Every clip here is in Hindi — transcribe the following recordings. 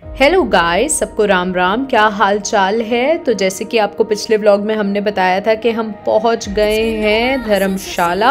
हेलो गाइस, सबको राम राम। क्या हाल चाल है? तो जैसे कि आपको पिछले व्लॉग में हमने बताया था कि हम पहुंच गए हैं धर्मशाला,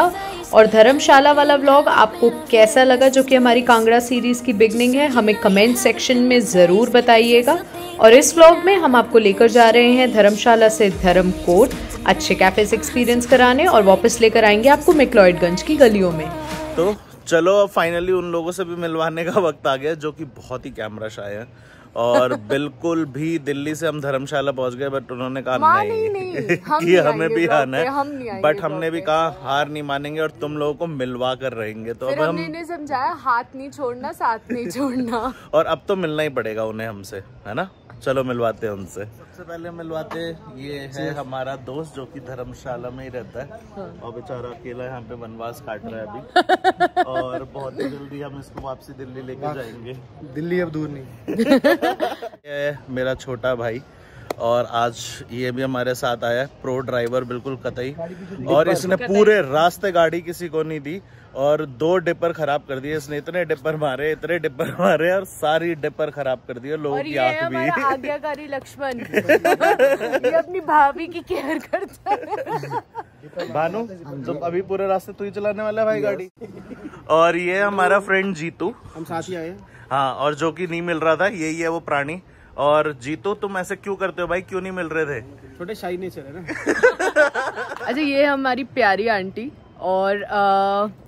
और धर्मशाला वाला व्लॉग आपको कैसा लगा, जो कि हमारी कांगड़ा सीरीज़ की बिगनिंग है, हमें कमेंट सेक्शन में ज़रूर बताइएगा। और इस व्लॉग में हम आपको लेकर जा रहे हैं धर्मशाला से धर्मकोट अच्छे कैफ़े से एक्सपीरियंस कराने, और वापस लेकर आएंगे आपको मैक्लॉयडगंज की गलियों में। तो चलो, अब फाइनली उन लोगों से भी मिलवाने का वक्त आ गया जो कि बहुत ही कैमरा शाय है, और बिल्कुल भी दिल्ली से हम धर्मशाला पहुंच गए, बट उन्होंने कहा नहीं कि हमें भी आना है, बट हमने भी कहा हार नहीं मानेंगे और तुम लोगों को मिलवा कर रहेंगे। तो अब हमने इन्हें समझाया हाथ नहीं छोड़ना, साथ नहीं छोड़ना और अब तो मिलना ही पड़ेगा उन्हें हमसे, है ना। चलो मिलवाते हैं उनसे। सबसे पहले मिलवाते, ये है हमारा दोस्त जो कि धर्मशाला में ही रहता है और बेचारा अकेला यहाँ पे वनवास काट रहा है अभी और बहुत ही जल्दी हम इसको वापसी दिल्ली लेके जाएंगे। दिल्ली अब दूर नहीं। ये मेरा छोटा भाई, और आज ये भी हमारे साथ आया है, प्रो ड्राइवर बिल्कुल कतई, और इसने पूरे रास्ते गाड़ी किसी को नहीं दी और 2 डिपर खराब कर दिए इसने। इतने डिपर मारे और सारी डिपर खराब कर दिए लोगों की आंख भी। आज्ञाकारी लक्ष्मण ये अपनी भाभी की केयर करता है। भानु, तुम अभी पूरे रास्ते तू ही चलाने वाला है भाई गाड़ी। और ये हमारा फ्रेंड जीतू, हम साथ ही आए। हाँ, और जो कि नहीं मिल रहा था, यही है वो प्राणी। और जीतू, तुम ऐसे क्यों करते हो भाई, क्यों नहीं मिल रहे थे? छोटे शाही नेचर है ना। अच्छा, ये हमारी प्यारी आंटी, और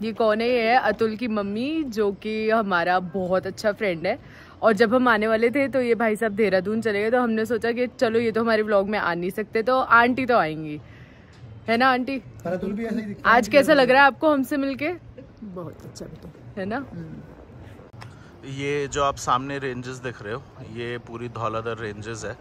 ये कौन है? ये है अतुल की मम्मी, जो कि हमारा बहुत अच्छा फ्रेंड है। और जब हम आने वाले थे तो ये भाई साहब देहरादून चले गए, तो हमने सोचा कि चलो ये तो हमारे व्लॉग में आ नहीं सकते, तो आंटी तो आएंगी, है ना आंटी? अतुल भी ऐसा ही दिखता है। आज कैसा लग रहा है आपको हमसे मिलके? बहुत अच्छा है ना। ये जो आप सामने रेंजेस दिख रहे हो, ये पूरी धौलाधर रेंजेस है,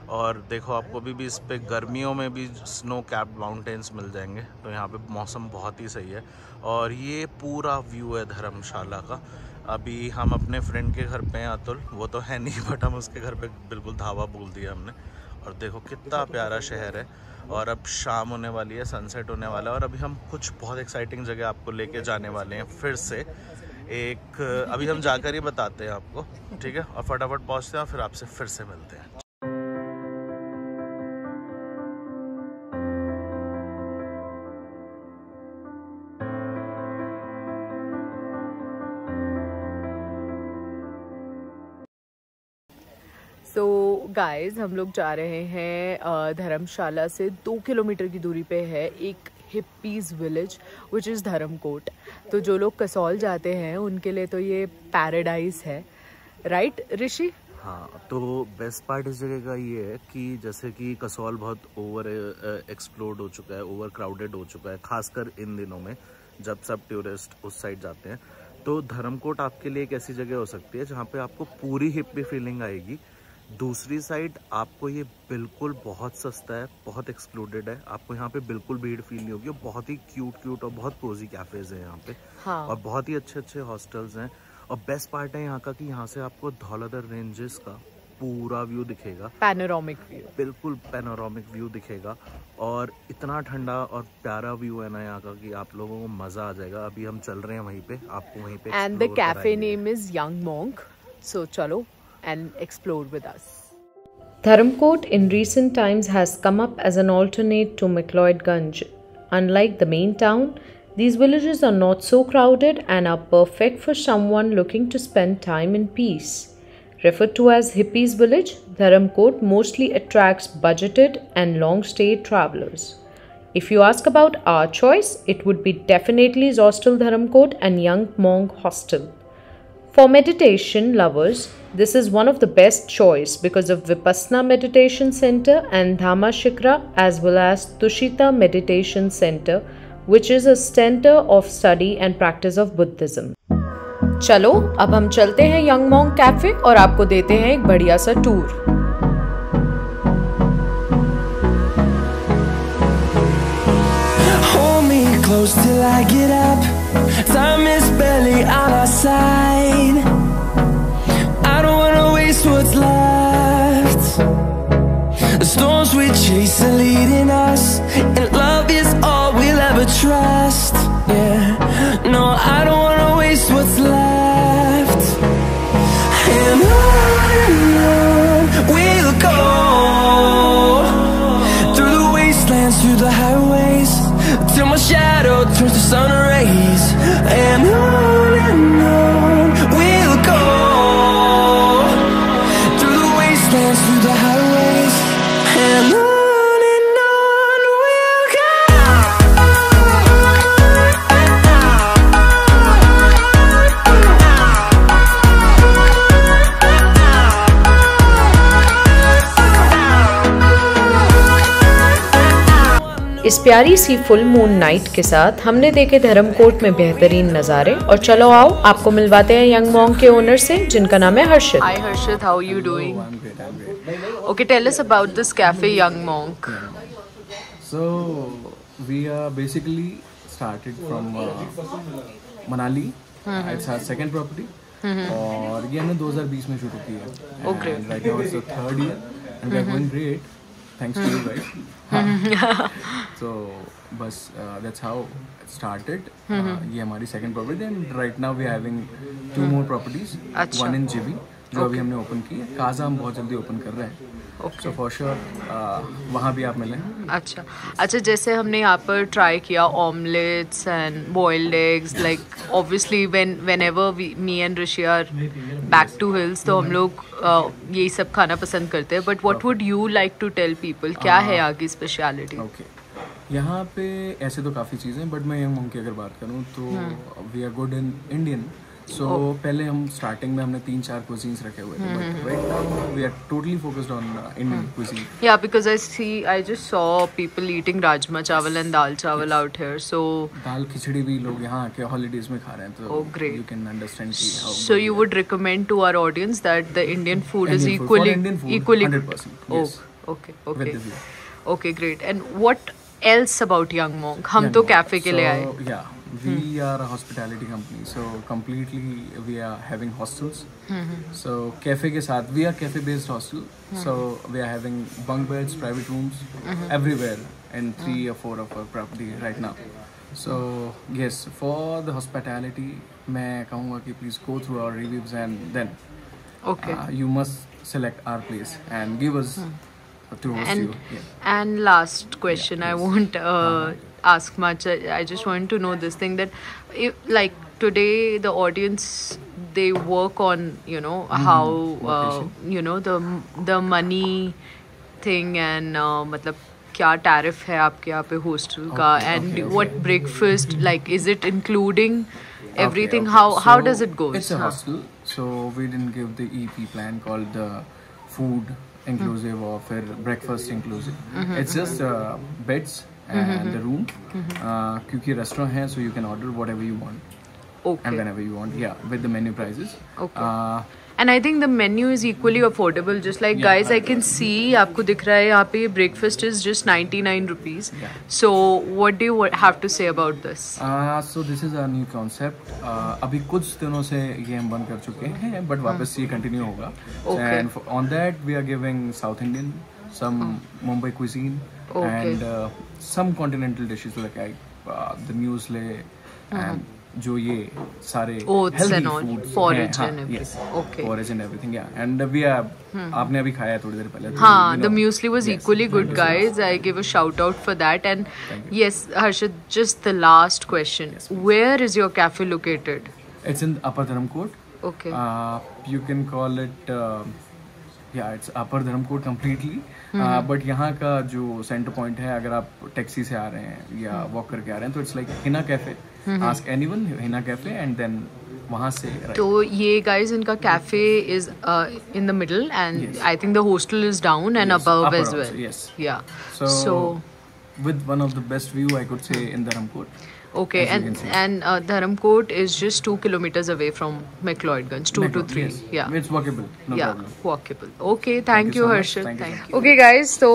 और देखो आपको भी इस पे गर्मियों में भी स्नो कैप्ड माउंटेन्स मिल जाएंगे। तो यहाँ पे मौसम बहुत ही सही है, और ये पूरा व्यू है धर्मशाला का। अभी हम अपने फ्रेंड के घर पे हैं, अतुल, वो तो है नहीं, बट हम उसके घर पे बिल्कुल धावा बोल दिया हमने। और देखो कितना प्यारा शहर है, और अब शाम होने वाली है, सनसेट होने वाला है, और अभी हम कुछ बहुत एक्साइटिंग जगह आपको लेके जाने वाले हैं फिर से। एक अभी हम जाकर ही बताते हैं आपको, ठीक है? और फटाफट पहुँचते हैं और फिर आपसे फिर से मिलते हैं। सो गाइज, हम लोग जा रहे हैं धर्मशाला से 2 किलोमीटर की दूरी पे है एक हिप्पीज़ विलेज, विच इज़ धर्मकोट। तो जो लोग कसौल जाते हैं उनके लिए तो ये पैराडाइज है, राइट ऋषि? हाँ, तो बेस्ट पार्ट इस जगह का ये है कि जैसे कि कसौल बहुत ओवर एक्सप्लोर्ड हो चुका है, ओवर क्राउडेड हो चुका है, खासकर इन दिनों में जब सब टूरिस्ट उस साइड जाते हैं। तो धर्मकोट आपके लिए एक ऐसी जगह हो सकती है जहाँ पे आपको पूरी हिप्पी फीलिंग आएगी। दूसरी साइड आपको ये बिल्कुल बहुत सस्ता है, बहुत एक्सक्लूडेड है, आपको यहाँ पे बिल्कुल भीड़ फील नहीं होगी। बहुत ही क्यूट और बहुत कोजी कैफेज हैं यहाँ पे। हाँ। और बहुत ही अच्छे हॉस्टल्स हैं, और बेस्ट पार्ट है यहाँ का कि यहाँ से आपको धौलाधर रेंजेस का पूरा व्यू दिखेगा, पैनोरामिक व्यू, बिल्कुल पैनोरामिक व्यू दिखेगा। और इतना ठंडा और प्यारा व्यू है ना यहाँ का कि आप लोगों को मजा आ जाएगा। अभी हम चल रहे हैं वहीं पे, आपको वहीं पे। And the cafe name is Young Monk, so चलो and explore with us. Dharamkot in recent times has come up as an alternate to McLeodganj. Unlike the main town, these villages are not so crowded and are perfect for someone looking to spend time in peace. Referred to as Hippies Village, Dharamkot mostly attracts budgeted and long-stay travelers. If you ask about our choice, it would be definitely Hostel Dharamkot and Young Monk Hostel. For meditation lovers, this is one of the best choice because of Vipassana Meditation Center and Dhamma Shikra, as well as Tushita Meditation Center, which is a center of study and practice of Buddhism. चलो अब हम चलते हैं यंग मॉन्क कैफे और आपको देते हैं एक बढ़िया सा tour. Close till I get up, time is barely on our side. I don't wanna waste what's left. The storms we chase are leading us, and love is all we'll ever trust. Yeah, no, I don't wanna waste what's left. And on turns to sun rays, and on we'll go, through the wastelands, through the highways, and on we'll go. इस प्यारी सी फुल मून नाइट के साथ हमने देखे धर्मकोट में बेहतरीन नज़ारे। और चलो आओ आपको मिलवाते हैं यंग मॉन्क के ओनर से, जिनका नाम है हर्षित। Hi Harshit, how are you doing? I'm great. Okay, tell us about this cafe Young Monk. So we are basically started from Manali. It's our second property. और ये हमने 2020 में शुरू की है. Oh, great. And right now it's the third year and we're going great. Thanks to you guys. So बस that's how it started. ये हमारी second property and right now we are having 2 more properties. अच्छा. One in JB जो अभी हमने ओपन की है. काजा हम बहुत जल्दी ओपन कर रहे हैं. So for sure वहाँ भी आप मिलें. अच्छा, जैसे हमने यहाँ पर ट्राई किया omelettes and boiled eggs, like obviously whenever me and Rishi are back to hills तो हम लोग यही सब खाना पसंद करते हैं, but what would you like to tell people, क्या है यहाँ की स्पेशलिटी? ओके, यहाँ पे ऐसे तो काफ़ी चीज़ें, बट मैं यंग मॉन्क की अगर बात करूँ तो we are good in Indian. So पहले हम स्टार्टिंग में हमने 3-4 cuisines रखे हुए थे, but right now we are totally focused on Indian cuisine. Yeah, because I just saw people eating rajma chawal and dal chawal out here. So दाल खिचड़ी भी लोग यहाँ के हॉलीडेज में खा रहे हैं, तो Oh, great. you can understand how. so you would recommend to our audience that the Indian food is Indian food. For equally Indian food, equally 100%, yes. Okay. With the view. Okay, great. And what else about Young Monk? हम तो कैफे के लिए आए. Yeah, we are a hospitality company, so completely we are having hostels. So cafe के साथ we are cafe based hostel. So we are having bunk beds, private rooms everywhere in 3 or 4 of our property right now. So yes, for the hospitality मैं कहूँगा कि please go through our reviews and then Okay. you must select our place and give us to host And you. Yeah. and last question, I won't ask much. I just want to know this thing, that if like today the audience, they work on how the money thing and मतलब क्या टैरिफ है आपके यहाँ पे हॉस्टल का, and what breakfast, like is it including everything? Okay. How So, does it go? It's a hostel, so we didn't give the EP plan called the food inclusive or फिर breakfast inclusive. It's just beds and the room. क्योंकि restaurant है, so you can order whatever you want Okay. and whenever you want. Yeah, with the menu prices. Okay. And I think the menu is equally affordable. Just like guys, I can see आपको दिख रहा है यहाँ पे breakfast is just 99 rupees. Yeah. So what do you have to say about this? So this is a new concept. अभी कुछ दिनों से ये हम बंद कर चुके हैं, but वापस ये continue होगा. Okay. And on that we are giving South Indian, some Mumbai cuisine, Okay. and some continental dishes like the muesli and जो ये सारे Oats healthy and all, foods forage हैं, and हाँ, everything. yes, Okay. forage and everything, yeah. And we are आपने अभी खाया थोड़ी देर पहले, तो हाँ, you the know, muesli was yes, equally good, thank you so guys. much. I give a shout out for that. And Thank you. yes, Harshit, just the last question. Yes, Where is your cafe located? It's in Upper Dharamkot. Okay. You can call it it's Upper Dharamkot completely. But यहाँ का जो सेंटर पॉइंट है, अगर आप टैक्सी से आ रहे हैं या वॉक करके आ रहे हैं, तो it's like Hina cafe. Ask anyone Hina cafe and then वहाँ से right. तो ये guys, इनका cafe is in the middle, and Yes. I think the hostel is down and Yes, above upper as well. also, yes. Yeah. So with one of the best view I could say in Dharamkot. Okay, as you can see. and Dharamkot is just 2 kilometers away from McLeodganj, 2 to 3. Yes. Yeah. It's walkable, no Yeah, problem. walkable. Okay, thank you, so much. Harshit. Thank you so Thank much. you. Okay, guys. So,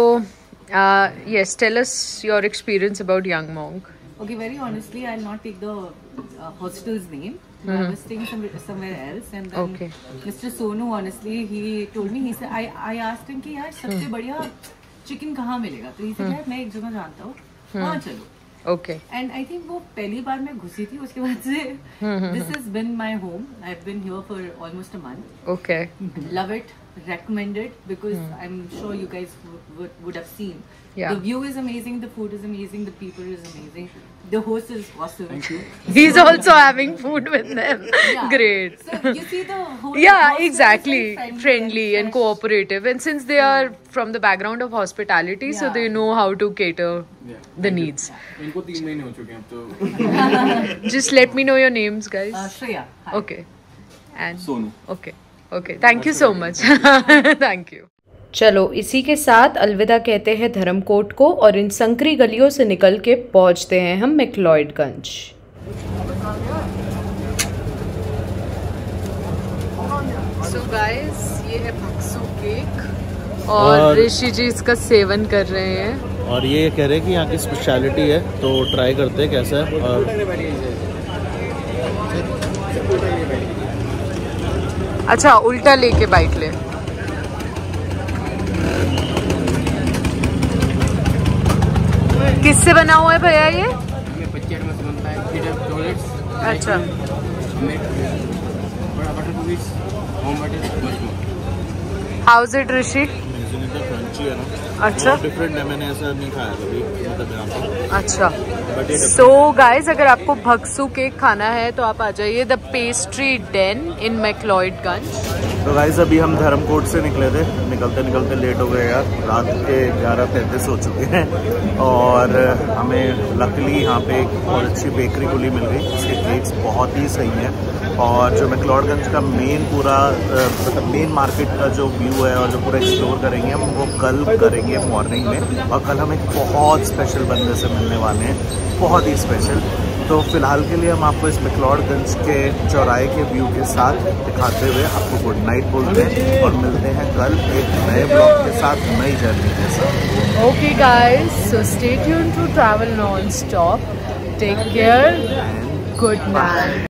yes, tell us your experience about Young Monk. Okay, very honestly, I'll not take the hostel's name. I was staying somewhere else, and then Okay. Mr. Sonu, honestly, he told me, he said, I asked him कि यार सबसे बढ़िया चिकन कहाँ मिलेगा, तो he said यार मैं एक जगह जानता हूँ, वहाँ चलो. Okay. And I think वो पहली बार मैं घुसी थी, उसके बाद से this has been my home. I've been here for almost a month. Okay. Love it. recommend it because I'm sure you guys would have seen. Yeah. The view is amazing, the food is amazing, the people is amazing, the host is awesome. Thank you. He's also having food with them. Yeah. Great. So you see the whole Yeah, house is exactly. very Friendly and fresh. cooperative. And since they are from the background of hospitality, so Yeah. they know how to cater Yeah. the needs. इनको 3 महीने हो चुके हैं अब तो Just let me know your names, guys. Shreya. Hi. Okay. And Sonu okay. Okay. Thank you so much. Thank you. चलो इसी के साथ अलविदा कहते हैं धर्मकोट को और इन संकरी गलियों से निकल के पहुंचते हैं हम मैक्लॉयडगंज। So guys, ये है भक्सू केक और ऋषि जी इसका सेवन कर रहे हैं। और ये कह रहे हैं कि यहाँ की स्पेशलिटी है, तो ट्राई करते हैं कैसा है। और अच्छा, उल्टा लेके बाइट ले। किससे बना हुआ है भैया ये? अच्छा, how is it Rishi? Crunchy है ना, अच्छा डिफरेंट है, मैंने ऐसा नहीं खाया कभी मतलब यहाँ पे। अच्छा। बट ये सो गाइज, अगर आपको भक्सू केक खाना है तो आप आ जाइए द पेस्ट्री डेन इन मैक्लॉयडगंज। तो गाइस अभी हम धर्मकोट से निकले थे, निकलते निकलते लेट हो गए यार, रात के 11:35 हो चुके हैं। और हमें लकीली यहाँ पे एक बहुत अच्छी बेकरी खुली मिल गई, इसके केक्स बहुत ही सही हैं। और जो मैक्लॉयडगंज का मेन पूरा मतलब मेन मार्केट का जो व्यू है और जो पूरा एक्सप्लोर करेंगे हम, वो कल करेंगे मॉर्निंग में। और कल हम एक बहुत स्पेशल बंदे से मिलने वाले हैं, बहुत ही स्पेशल। तो फिलहाल के लिए हम आपको इस मैक्लॉयडगंज के चौराहे के व्यू के साथ दिखाते हुए आपको गुड नाइट बोलते हैं और मिलते हैं कल एक नए ब्लॉग के साथ, नई जर्नी के साथ। Okay guys, so stay tuned to travel non-stop. Take care. Good night.